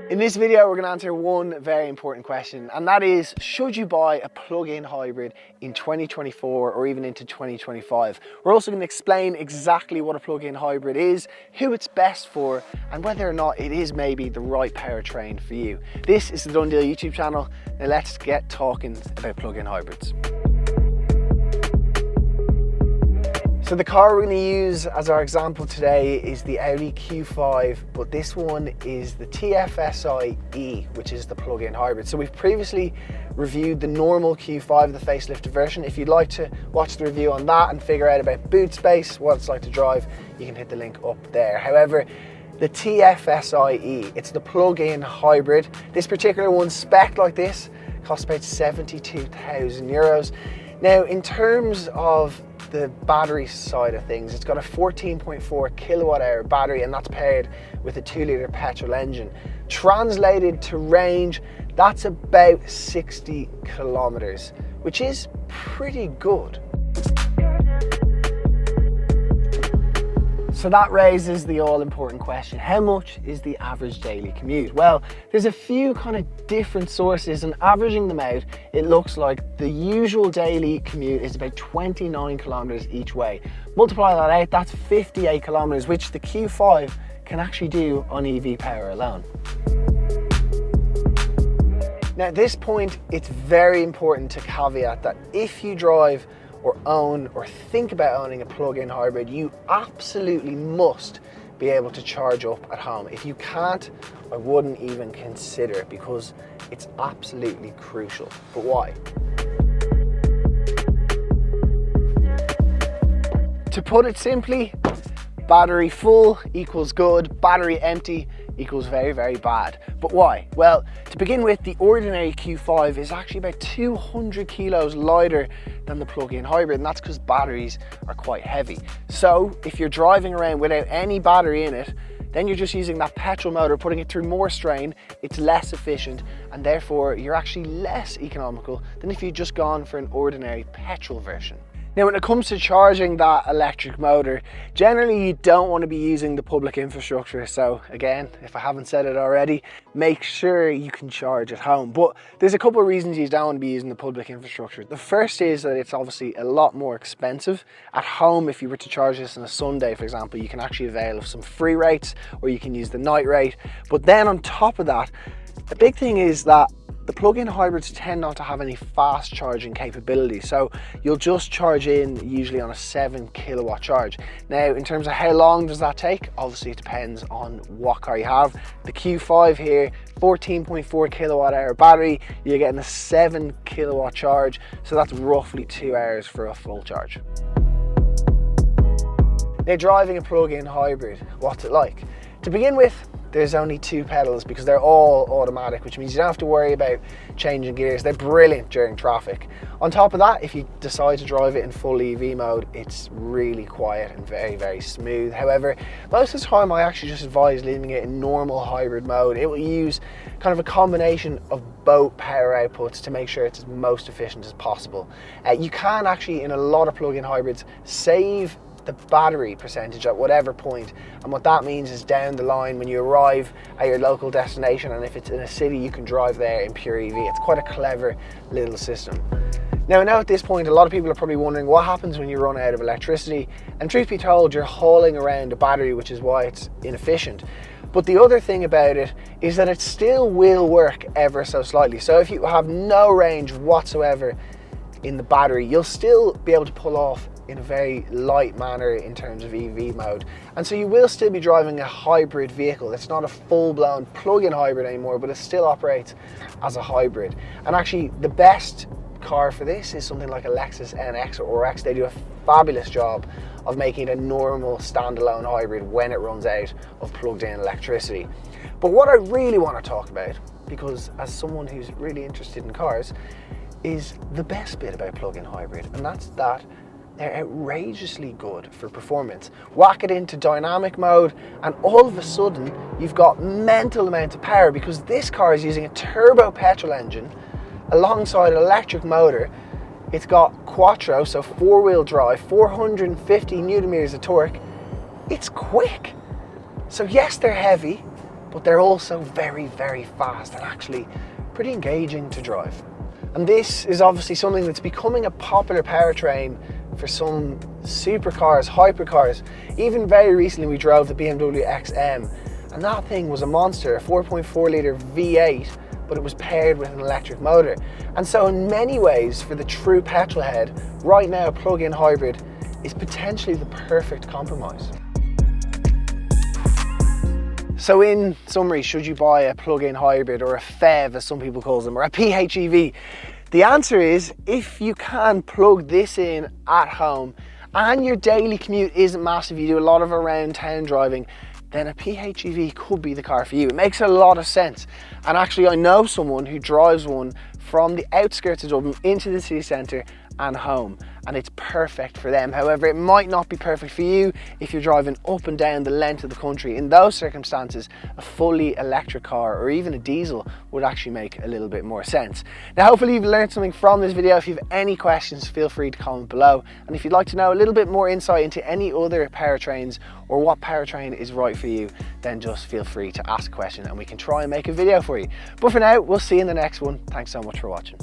In this video, we're going to answer one very important question, and that is, should you buy a plug-in hybrid in 2024 or even into 2025? We're also going to explain exactly what a plug-in hybrid is, who it's best for, and whether or not it is maybe the right powertrain for you. This is the Done Deal YouTube channel. Now let's get talking about plug-in hybrids. So the car we're going to use as our example today is the Audi Q5, but this one is the TFSI E, which is the plug-in hybrid. So we've previously reviewed the normal Q5, the facelifted version. If you'd like to watch the review on that and figure out about boot space, what it's like to drive, you can hit the link up there. However, the TFSI E, it's the plug-in hybrid. This particular one, spec like this, costs about €72,000. Now, in terms of the battery side of things, it's got a 14.4 kilowatt hour battery, and that's paired with a 2-litre petrol engine. Translated to range, that's about 60 kilometers, which is pretty good. So that raises the all-important question: how much is the average daily commute? Well, there's a few kind of different sources, and averaging them out, it looks like the usual daily commute is about 29 kilometers each way. Multiply that out, that's 58 kilometers, which the Q5 can actually do on EV power alone. Now at this point, it's very important to caveat that if you drive or own or think about owning a plug-in hybrid, you absolutely must be able to charge up at home. If you can't, I wouldn't even consider it, because it's absolutely crucial. But why? To put it simply, battery full equals good, battery empty equals very, very bad. But why? Well, to begin with, the ordinary Q5 is actually about 200 kilos lighter than the plug-in hybrid, and that's because batteries are quite heavy. So if you're driving around without any battery in it, then you're just using that petrol motor, putting it through more strain, it's less efficient, and therefore you're actually less economical than if you'd just gone for an ordinary petrol version. Now, when it comes to charging that electric motor, generally you don't want to be using the public infrastructure. So again, if I haven't said it already, make sure you can charge at home. But there's a couple of reasons you don't want to be using the public infrastructure. The first is that it's obviously a lot more expensive. At home, if you were to charge this on a Sunday, for example, you can actually avail of some free rates, or you can use the night rate. But then on top of that, the big thing is that the plug-in hybrids tend not to have any fast charging capability, so you'll just charge in usually on a 7 kilowatt charge. Now, in terms of how long does that take, obviously it depends on what car you have. The Q5 here, 14.4 kilowatt hour battery, you're getting a 7 kilowatt charge, so that's roughly 2 hours for a full charge. Now, driving a plug-in hybrid, what's it like? To begin with, there's only 2 pedals because they're all automatic, which means you don't have to worry about changing gears. They're brilliant during traffic. On top of that, if you decide to drive it in full EV mode, it's really quiet and very, very smooth. However, most of the time I actually just advise leaving it in normal hybrid mode. It will use kind of a combination of both power outputs to make sure it's as most efficient as possible. You can actually, in a lot of plug-in hybrids, save the battery percentage at whatever point, and what that means is down the line when you arrive at your local destination, and if it's in a city, you can drive there in pure EV. It's quite a clever little system. Now at this point, a lot of people are probably wondering what happens when you run out of electricity, and truth be told, you're hauling around a battery, which is why it's inefficient. But the other thing about it is that it still will work ever so slightly. So if you have no range whatsoever in the battery, you'll still be able to pull off in a very light manner in terms of EV mode. And so you will still be driving a hybrid vehicle. It's not a full-blown plug-in hybrid anymore, but it still operates as a hybrid. And actually the best car for this is something like a Lexus NX or RX. They do a fabulous job of making it a normal standalone hybrid when it runs out of plugged-in electricity. But what I really want to talk about, because as someone who's really interested in cars, is the best bit about plug-in hybrid, and that's that they're outrageously good for performance. Whack it into dynamic mode and all of a sudden you've got mental amounts of power, because this car is using a turbo petrol engine alongside an electric motor. It's got quattro, so 4-wheel drive, 450 newton meters of torque. It's quick. So yes, they're heavy, but they're also very, very fast and actually pretty engaging to drive. And this is obviously something that's becoming a popular powertrain for some supercars, hypercars. Even very recently we drove the BMW XM, and that thing was a monster, a 4.4 litre V8, but it was paired with an electric motor. And so in many ways, for the true petrol head, right now a plug-in hybrid is potentially the perfect compromise. So in summary, should you buy a plug-in hybrid, or a PHEV as some people call them, or a PHEV? The answer is, if you can plug this in at home and your daily commute isn't massive, you do a lot of around town driving, then a PHEV could be the car for you. It makes a lot of sense. And actually I know someone who drives one from the outskirts of Dublin into the city centre and home, and it's perfect for them. However, it might not be perfect for you if you're driving up and down the length of the country. In those circumstances, a fully electric car or even a diesel would actually make a little bit more sense. Now, hopefully you've learned something from this video. If you have any questions, feel free to comment below. And if you'd like to know a little bit more insight into any other powertrains or what powertrain is right for you, then just feel free to ask a question and we can try and make a video for you. But for now, we'll see you in the next one. Thanks so much for watching.